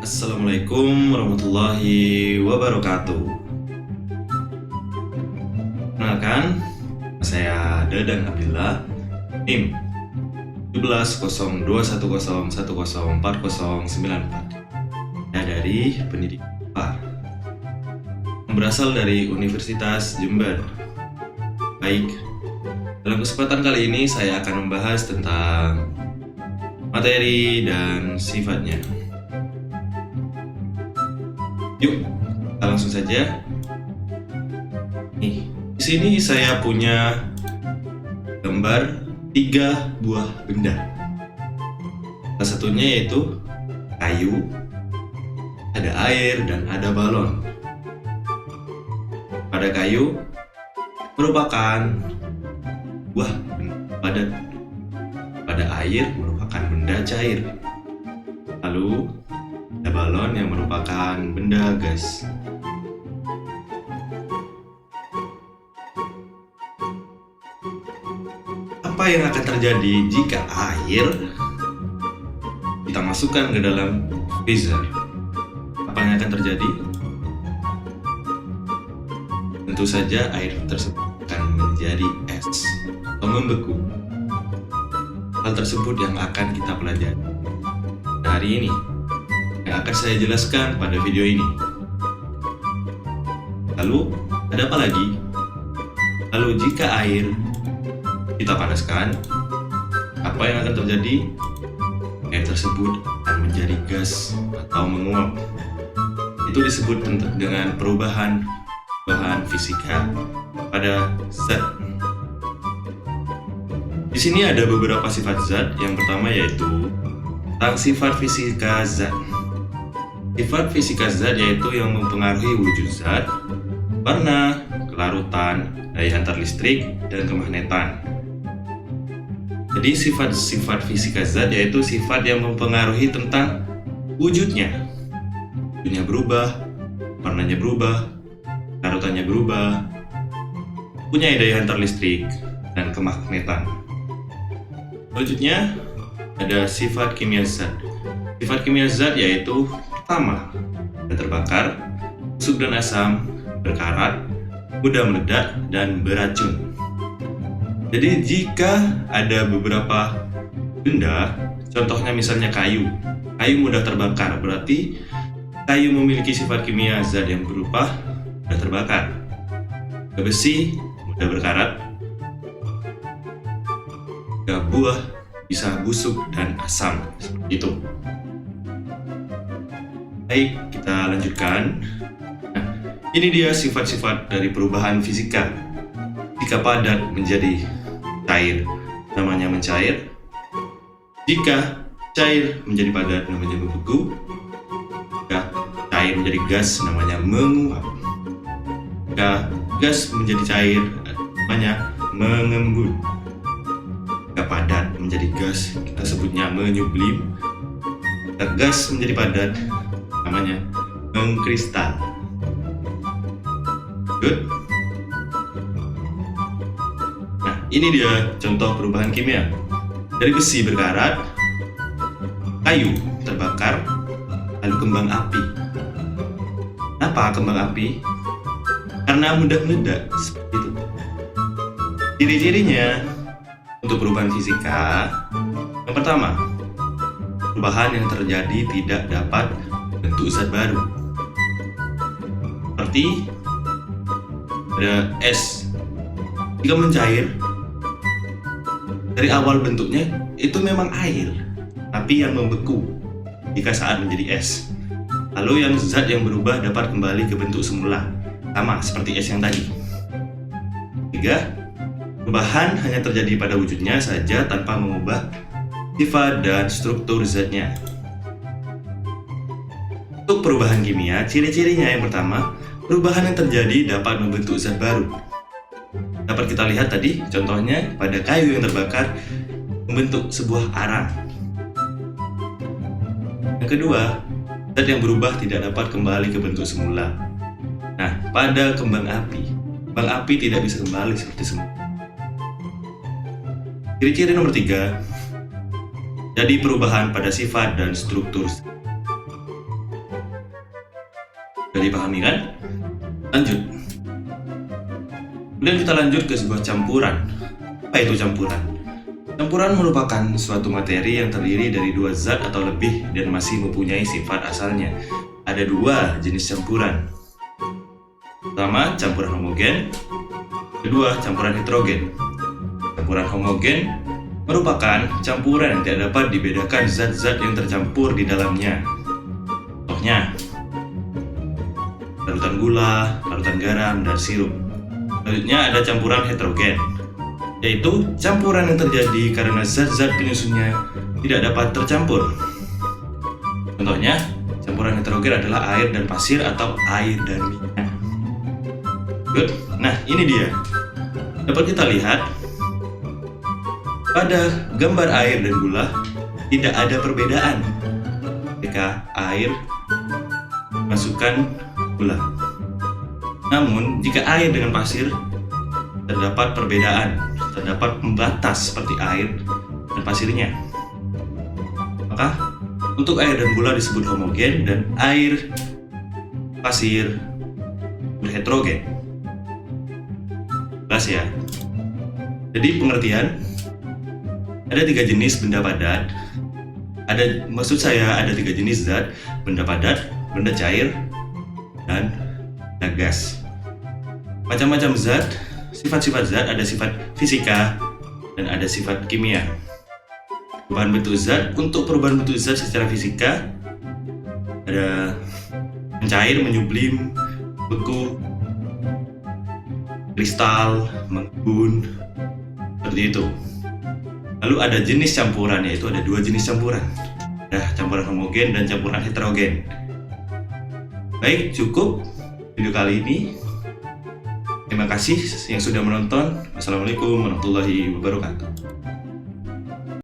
Assalamualaikum warahmatullahi wabarakatuh. Perkenalkan, saya Dadan Abdillah, NIM 170210104094. Saya dari Pendidikan IPA yang berasal dari Universitas Jember. Baik, dalam kesempatan kali ini saya akan membahas tentang materi dan sifatnya. Yuk, kita langsung saja. Nih, di sini saya punya gambar 3 buah benda. Salah satunya yaitu kayu, ada air, dan ada balon. Pada kayu merupakan buah benda padat. Pada air merupakan benda cair. Lalu ada balon yang merupakan benda gas. Apa yang akan terjadi jika air kita masukkan ke dalam freezer? Apa yang akan terjadi? Tentu saja air tersebut akan menjadi es atau membeku. Hal tersebut yang akan kita pelajari hari ini, yang akan saya jelaskan pada video ini. Lalu, ada apa lagi? Lalu jika air kita panaskan, apa yang akan terjadi? Air tersebut akan menjadi gas atau menguap. Itu disebut dengan perubahan fisika pada zat. Di sini ada beberapa sifat zat. Yang pertama yaitu tentang sifat fisika zat. Sifat fisika zat yaitu yang mempengaruhi wujud zat, warna, kelarutan, daya antar listrik, dan kemagnetan. Jadi sifat-sifat fisika zat yaitu sifat yang mempengaruhi tentang wujudnya. Wujudnya berubah, warnanya berubah, kelarutannya berubah, punya daya antar listrik, dan kemagnetan. Selanjutnya ada sifat kimia zat. Sifat kimia zat yaitu pertama, mudah terbakar, busuk dan asam, berkarat, mudah meledak, dan beracun. Jadi jika ada beberapa benda, contohnya misalnya kayu mudah terbakar, berarti kayu memiliki sifat kimia zat yang berupa mudah terbakar. Besi mudah berkarat, buah bisa busuk dan asam, seperti itu. Baik, kita lanjutkan. Nah, ini dia sifat-sifat dari perubahan fisika. Jika padat menjadi cair, namanya mencair. Jika cair menjadi padat, namanya membeku. Jika cair menjadi gas, namanya menguap. Jika gas menjadi cair, namanya mengembun. Jika padat menjadi gas, kita sebutnya menyublim. Jika gas menjadi padat, namanya mengkristal. Good. Nah, ini dia contoh perubahan kimia. Dari besi berkarat, kayu terbakar, lalu kembang api. Kenapa kembang api? Karena mudah meledak, seperti itu. Ciri-cirinya untuk perubahan fisika, yang pertama, perubahan yang terjadi tidak dapat bentuk zat baru. Seperti ada es, jika mencair, dari awal bentuknya itu memang air, tapi yang membeku jika saat menjadi es. Lalu yang zat yang berubah dapat kembali ke bentuk semula, sama seperti es yang tadi. Tiga, perubahan hanya terjadi pada wujudnya saja tanpa mengubah sifat dan struktur zatnya. Untuk perubahan kimia, ciri-cirinya yang pertama, perubahan yang terjadi dapat membentuk zat baru. Dapat kita lihat tadi, contohnya pada kayu yang terbakar membentuk sebuah arang. Yang kedua, zat yang berubah tidak dapat kembali ke bentuk semula. Nah, pada kembang api tidak bisa kembali seperti semula. Ciri-ciri nomor 3, jadi perubahan pada sifat dan struktur. Sudah dipahami kan? Lanjut. Kemudian kita lanjut ke sebuah campuran. Apa itu campuran? Campuran merupakan suatu materi yang terdiri dari dua zat atau lebih dan masih mempunyai sifat asalnya. Ada dua jenis campuran. Pertama, campuran homogen. Kedua, campuran heterogen. Campuran homogen merupakan campuran yang tidak dapat dibedakan zat-zat yang tercampur di dalamnya. Contohnya, larutan gula, larutan garam, dan sirup. Selanjutnya ada campuran heterogen, yaitu campuran yang terjadi karena zat-zat penyusunnya tidak dapat tercampur. Contohnya, campuran heterogen adalah air dan pasir atau air dan minyak. Good. Nah, ini dia. Dapat kita lihat pada gambar air dan gula tidak ada perbedaan ketika air masukkan gula. Namun, jika air dengan pasir terdapat perbedaan, terdapat pembatas seperti air dan pasirnya. Maka, untuk air dan gula disebut homogen dan air pasir heterogen. Jelas ya? Jadi pengertian, ada 3 jenis benda padat. Ada 3 jenis zat, benda padat, benda cair, dan benda gas. Macam-macam zat, sifat-sifat zat ada sifat fisika dan ada sifat kimia. Perubahan bentuk zat, untuk perubahan bentuk zat secara fisika ada mencair, menyublim, beku, kristal, mengembun, seperti itu. Lalu ada jenis campuran, yaitu ada 2 jenis campuran. Ada campuran homogen dan campuran heterogen. Baik, cukup video kali ini. Terima kasih yang sudah menonton. Wassalamualaikum warahmatullahi wabarakatuh.